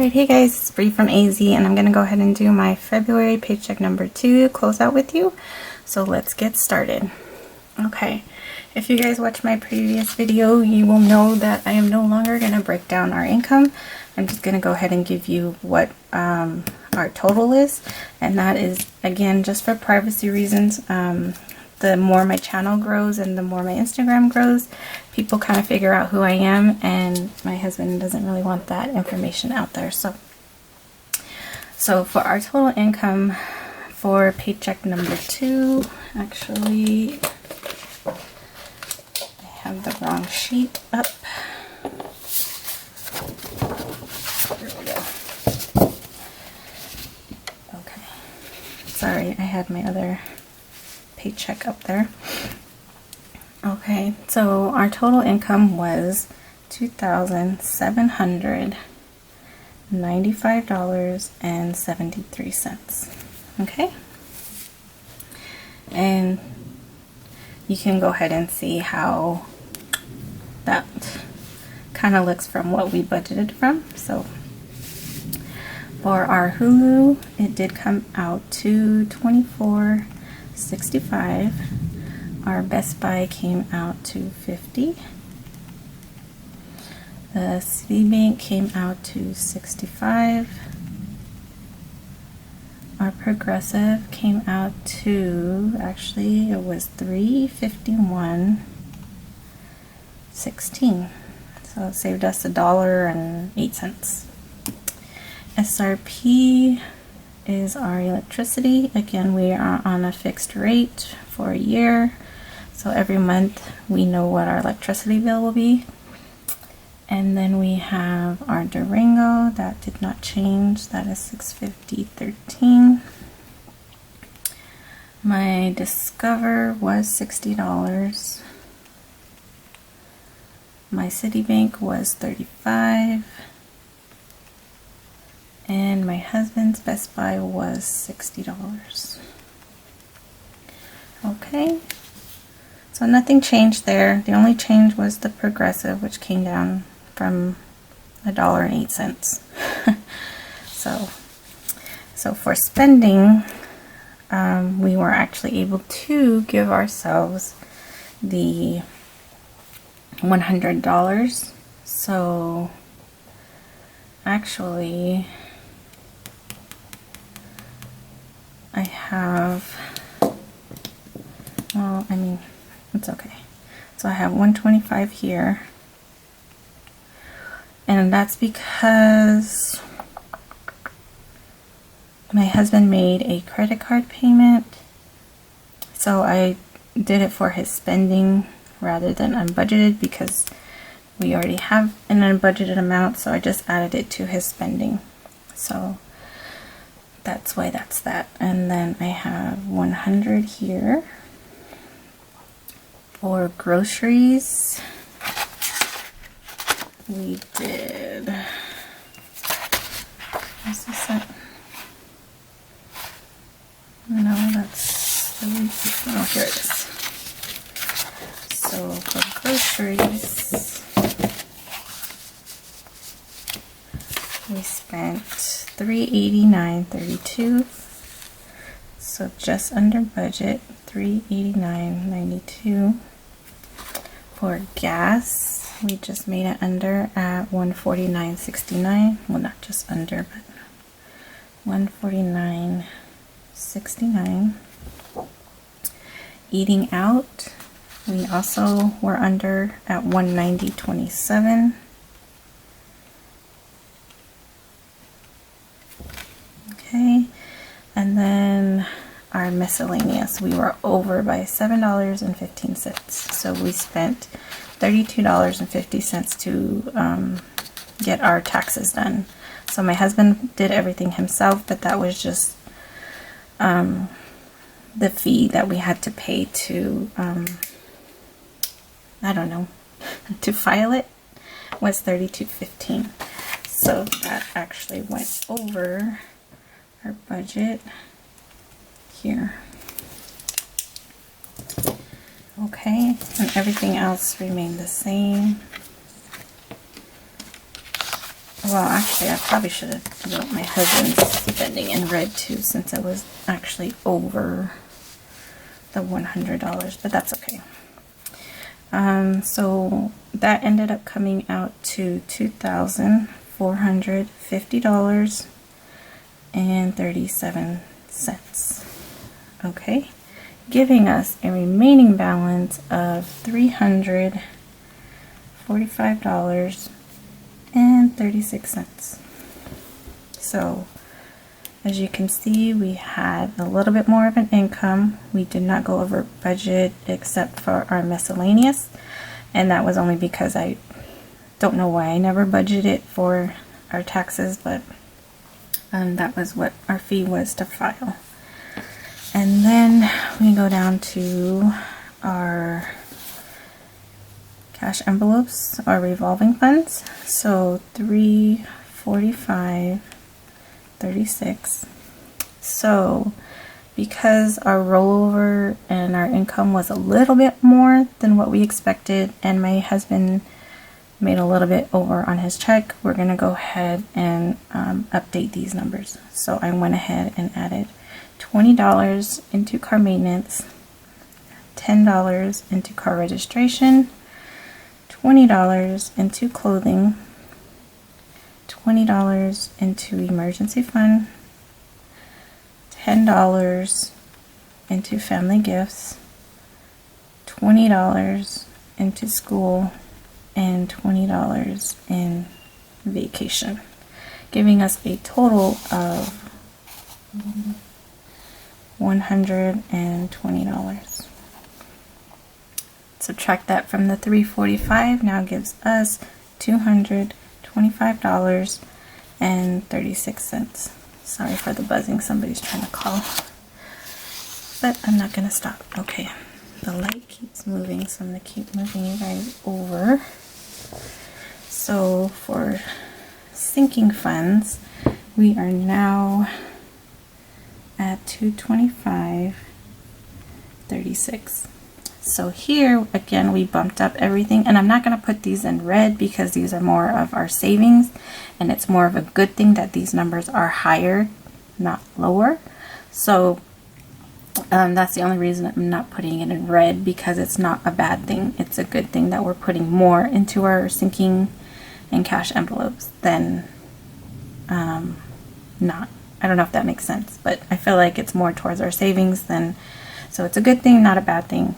Alright, hey guys, it's Bree from AZ, and I'm going to go ahead and do my February paycheck number 2 closeout with you. So let's get started. Okay, if you guys watched my previous video, you will know that I am no longer going to break down our income. I'm just going to go ahead and give you what our total is, and that is, again, just for privacy reasons. The more my channel grows and the more my Instagram grows, people kind of figure out who I am, and my husband doesn't really want that information out there. So for our total income for paycheck number 2, actually, I have the wrong sheet up. There we go. Okay. Sorry, I had my other paycheck up there. Okay, so our total income was $2,795.73. Okay, and you can go ahead and see how that kind of looks from what we budgeted from. So for our Hulu, it did come out to $24.65. Our Best Buy came out to $50. The Citibank came out to $65. Our Progressive came out to, actually it was $351.16. So it saved us $1.08. SRP is our electricity. Again, we are on a fixed rate for a year, so every month we know what our electricity bill will be. And then we have our Durango, that did not change, that is $650.13. My Discover was $60. My Citibank was $35. And my husband's Best Buy was $60. Okay, so nothing changed there. The only change was the Progressive, which came down from $1.08. So for spending, we were actually able to give ourselves the $100. So actually, I have, well, I mean, it's okay. So I have $125 here, and that's because my husband made a credit card payment, so I did it for his spending rather than unbudgeted, because we already have an unbudgeted amount, so I just added it to his spending. So that's why that's that. And then I have $100 here for groceries. We did, what's this at? No, that's the week before. Oh, here it is. So for groceries, we spent $389.32, so just under budget, $389.92. For gas, we just made it under at $149.69. Well, not just under, but $149.69. Eating out, we also were under at $190.27. Okay, and then our miscellaneous, we were over by $7.15. So we spent $32.50 to get our taxes done. So my husband did everything himself, but that was just the fee that we had to pay to, I don't know, to file it was $32.15. So that actually went over our budget here. Okay, and everything else remained the same. Well, actually, I probably should have wrote my husband's spending in red too, since it was actually over the $100, but that's okay. So that ended up coming out to $2,450.37. Okay, giving us a remaining balance of $345.36. So as you can see, we had a little bit more of an income. We did not go over budget except for our miscellaneous, and that was only because I don't know why I never budgeted for our taxes, but that was what our fee was to file. And then we go down to our cash envelopes, our revolving funds. So $345.36. So because our rollover and our income was a little bit more than what we expected, and my husband made a little bit over on his check, we're going to go ahead and update these numbers. So I went ahead and added $20 into car maintenance, $10 into car registration, $20 into clothing, $20 into emergency fund, $10 into family gifts, $20 into school, and $20 in vacation, giving us a total of $120. Subtract that from the $345, now gives us $225.36. Sorry for the buzzing, somebody's trying to call, but I'm not gonna stop. Okay, the light keeps moving, so I'm gonna keep moving you guys over. So for sinking funds, we are now at $225.36. So here again we bumped up everything, and I'm not going to put these in red because these are more of our savings, and it's more of a good thing that these numbers are higher, not lower. So that's the only reason I'm not putting it in red, because it's not a bad thing. It's a good thing that we're putting more into our sinking and cash envelopes than not. I don't know if that makes sense, but I feel like it's more towards our savings than, so it's a good thing, not a bad thing.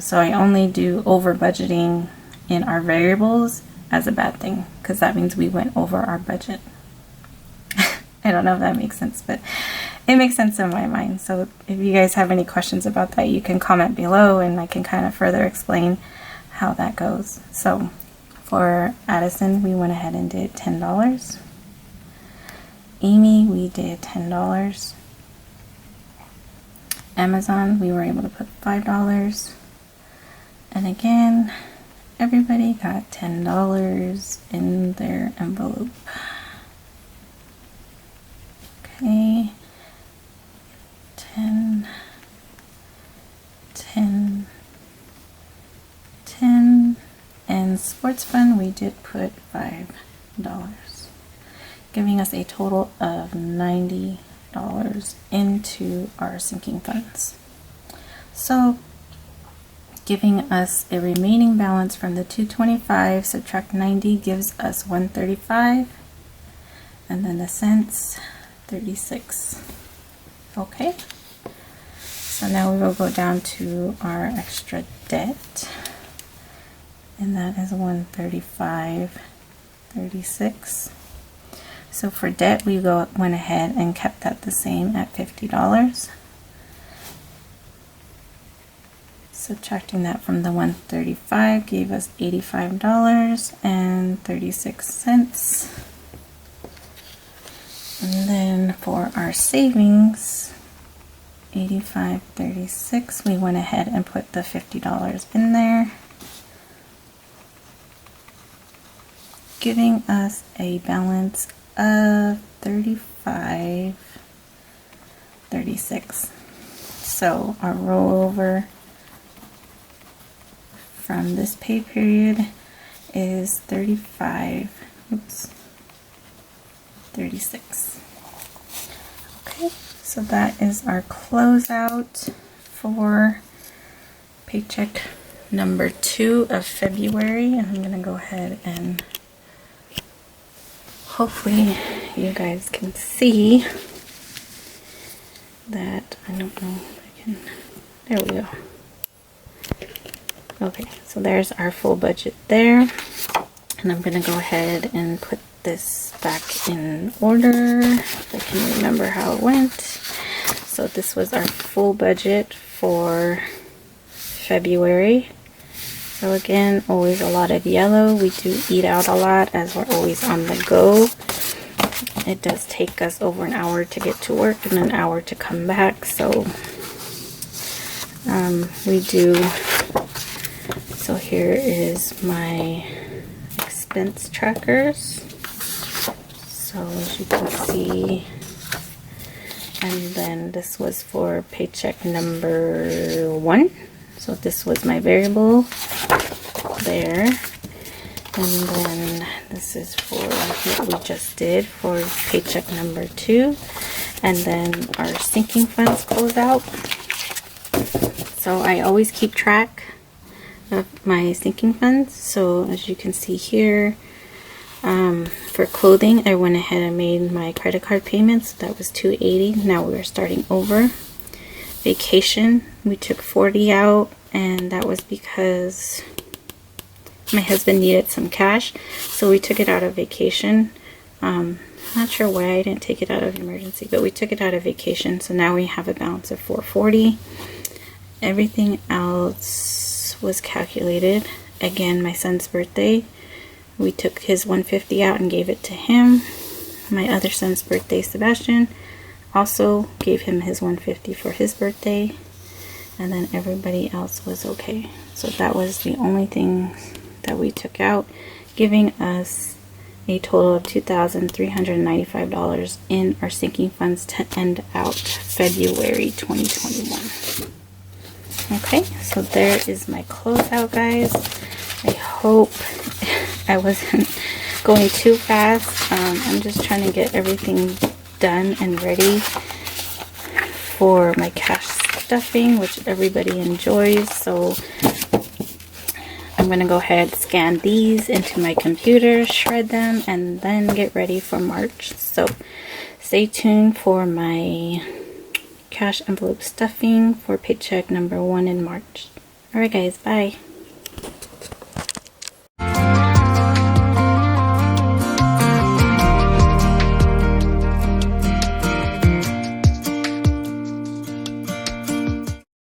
So I only do over budgeting in our variables as a bad thing, because that means we went over our budget. I don't know if that makes sense, but it makes sense in my mind. So if you guys have any questions about that, you can comment below and I can kind of further explain how that goes. So for Addison, we went ahead and did $10. Amy, we did $10. Amazon, we were able to put $5. And again, everybody got $10 in their envelope. Okay, 10, 10, 10, and sports fund we did put $5, giving us a total of $90 into our sinking funds. So giving us a remaining balance from the 225, subtract 90 gives us 135, and then the cents 36. Okay, so now we will go down to our extra debt, and that is 135.36. So for debt, we went ahead and kept that the same at $50. Subtracting that from the 135 gave us $85.36. And then for our savings, $85.36, we went ahead and put the $50 in there, giving us a balance of $35.36. So our rollover from this pay period is $1,236. Okay, so that is our closeout for paycheck number 2 of February. And I'm gonna go ahead and hopefully you guys can see that. I don't know if I can. There we go. Okay, so there's our full budget there. And I'm gonna go ahead and put this back in order if I can remember how it went. So this was our full budget for February. So again, always a lot of yellow. We do eat out a lot as we're always on the go. It does take us over an hour to get to work and an hour to come back. So we do. So here is my expense trackers. So as you can see, and then this was for paycheck number 1. So this was my variable there. And then this is for what we just did for paycheck number 2. And then our sinking funds closeout. So I always keep track of my sinking funds. So as you can see here, for clothing, I went ahead and made my credit card payments. That was $280. Now we're starting over. Vacation, we took $40 out, and that was because my husband needed some cash, so we took it out of vacation. Not sure why I didn't take it out of emergency, but we took it out of vacation, so now we have a balance of $440. Everything else was calculated. Again, my son's birthday, we took his $150 out and gave it to him. My other son's birthday, Sebastian, also gave him his $150 for his birthday. And then everybody else was okay. So that was the only thing that we took out, giving us a total of $2,395 in our sinking funds to end out February 2021. Okay, so there is my closeout, guys. I hope I wasn't going too fast. I'm just trying to get everything done and ready for my cash stuffing, which everybody enjoys. So I'm going to go ahead, scan these into my computer, shred them, and then get ready for March. So stay tuned for my cash envelope stuffing for paycheck number 1 in March. Alright guys, bye.